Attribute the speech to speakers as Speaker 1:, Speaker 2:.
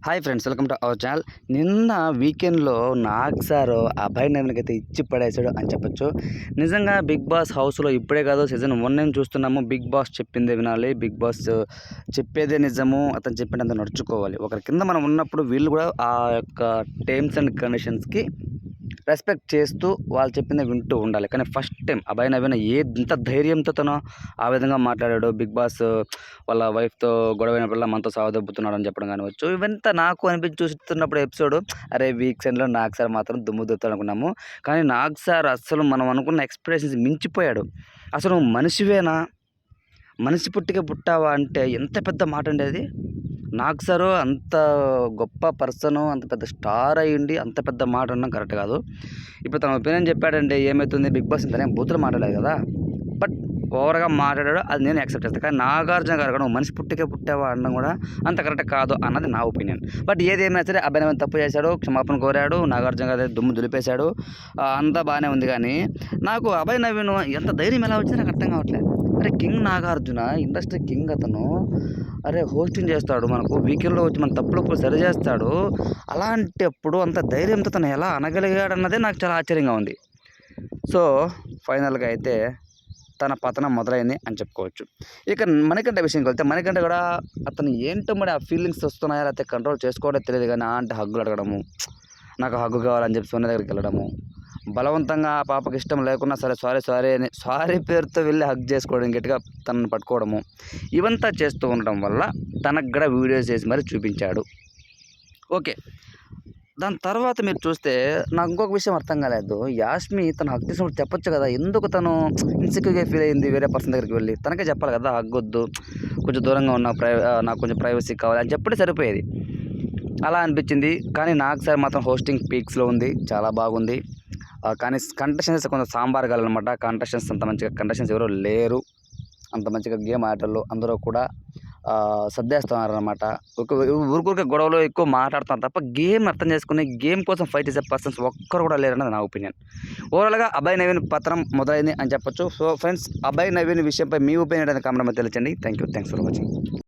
Speaker 1: Hi friends, welcome to our channel. నిన్న వీకెండ్‌లో Nag sir Abhay నవీన్‌కైతే ఇచ్చి పడేసాడు అని చెప్పొచ్చు. నిజంగా 'బిగ్ బాస్' హౌస్‌లో ఇప్పుడే కాదు సీజన్ 1 నుంచి చూస్తున్నాము. 'బిగ్ బాస్' చెప్పిందే వినాలి. 'బిగ్ బాస్' చెప్పేదే నిజము. అతను చెప్పినంత నడుచుకోవాలి. ఒకరి కింద మనం ఉన్నప్పుడు వీళ్ళు కూడా ఆ యొక్క టర్మ్స్ అండ్ కండిషన్స్‌కి రెస్పెక్ట్ చేస్తూ వాళ్ళు చెప్పిందే వింటూ ఉండాలి. కానీ ఫస్ట్ టైం అభయ్ నవీన్ ఎంత ధైర్యంతో తను ఆ విధంగా మాట్లాడాడు. 'బిగ్ బాస్' వాళ్ళ వైఫ్‌తో గొడవైనప్పుడల్లా మనతో సావదొబ్బుతున్నాడని చెప్పడం కానివచ్చు. ఇవంతా నాకు అనిపించి చూస్తున్నప్పుడు ఎపిసోడ్ అరే! వీకెండ్‌లో నాగ్ సార్ మాత్రం దుమ్ము దులుపుతాడనుకున్నాము. కానీ నాగ్ సార్ అస్సలు మనం అనుకున్న ఎక్స్‌పెక్టేషన్స్ మించిపోయాడు. అసలు నువ్వు మనిషివేనా? మనిషి పుట్టికే పుట్టావా అంటే ఎంత పెద్ద మాటండి అది. నాగ్ సారు అంత గొప్ప పర్సను, అంత పెద్ద స్టార్ అయ్యుండి అంత పెద్ద మాట అనడం కరెక్ట్ కాదు. ఇప్పుడు తన ఒపీనియన్ చెప్పాడంటే ఏమైతుంది, 'బిగ్ బాస్' తనేం బూతులు మాట్లాడలేదు కదా! బట్ ఓవర్‌గా మాట్లాడాడు. అది నేను యాక్సెప్ట్ చేస్తా. కానీ 'నాగార్జున' గారు కూడా నువ్వు మనిషి పుట్టికే పుట్టావా అనడం కూడా అంత కరెక్ట్ కాదు అన్నది నా ఒపీనియన్. బట్ ఏదేమైనా సరే అభయ్ నవీన్ తప్పు చేశాడు. క్షమాపణ కోరాడు. 'నాగార్జున' గారు దుమ్ము దులిపేశాడు. అంతా బానే ఉంది గానీ నాకు అభయ్ నవీన్ ఎంత ధైర్యం ఎలా వచ్చిందో నాకు అర్థం కావట్లేదు. అరే! కింగ్ నాగార్జున ఇండస్ట్రీ కింగ్ అతను. అరే! హోస్టింగ్ చేస్తాడు. మనకు వీకెండ్‌లో వచ్చి మన తప్పులొప్పులు సరిజేస్తాడు. అలాంటప్పుడు అంత ధైర్యంతో తను ఎలా అనగలిగాడన్నదే నాకు చాలా ఆశ్చర్యంగా ఉంది. సో, ఫైనల్‌గా అయితే తన పతనం మొదలైంది అని చెప్పుకోవచ్చు. ఇక మణికంఠ విషయంకి వెళ్తే మణికంఠ కూడా అతను ఏంటో మరి ఆ ఫీలింగ్స్ వస్తున్నాయా లేకపోతే కంట్రోల్ చేసుకోవడో తెలీదు గానీ అంటే హగ్గులు అడగడము, నాకు హగ్గు కావాలని చెప్పి సోనియా దగ్గరికెళ్ళడము, బలవంతంగా ఆ పాపకి ఇష్టం లేకున్నా సరే సారీ అని సారీ పేరుతో వెళ్ళి హగ్ చేసుకోవడం, గట్టిగా తనని పట్టుకోవడము, ఇవంతా చేస్తూ ఉండడం వల్ల తనకు కూడా వీడియోస్ చేసి మరి చూపించాడు. ఓకే. దాని తర్వాత మీరు చూస్తే నాకు ఇంకొక విషయం అర్థం కాలేదు. యాష్మి తను హగ్ చేసినప్పుడు చెప్పొచ్చు కదా! ఎందుకు తను ఇన్‌సెక్యూర్‌గా ఫీల్ అయింది వేరే పర్సన్ దగ్గరికి వెళ్లి? తనకే చెప్పాలి కదా! హగ్గొద్దు, కొంచెం దూరంగా ఉన్నా నాకు కొంచెం ప్రైవసీ కావాలి అని చెప్పుంటే సరిపోయేది. అలా అనిపించింది. కానీ నాగ్ సార్ మాత్రం హోస్టింగ్ పీక్స్‌లో ఉంది. చాలా బాగుంది. కానీ కంటెస్టెంట్స్ కొంచెం సాంబార్ గాలనమాట. కంటెస్టెంట్స్ అంత మంచిగా కంటెస్టెంట్స్ ఎవరు లేరు. అంత మంచిగా గేమ్ ఆడేటోళ్ళు అందరూ కూడా సర్దేస్తున్నారనమాట. ఊరికే గొడవలు ఎక్కువ మాట్లాడుతున్నారు తప్ప గేమ్ అర్థం చేసుకుని గేమ్ కోసం ఫైట్ చేసే పర్సన్స్ ఒక్కరు కూడా లేరన్నది నా ఒపీనియన్. ఓవరాల్‌గా అభయ్ నవీన్ పతనం మొదలైంది అని చెప్పొచ్చు. సో ఫ్రెండ్స్, అభయ్ నవీన్ విషయంపై మీ ఒపీనియన్ అనేది కామెంట్ తెలియచేయండి. Thanks for watching.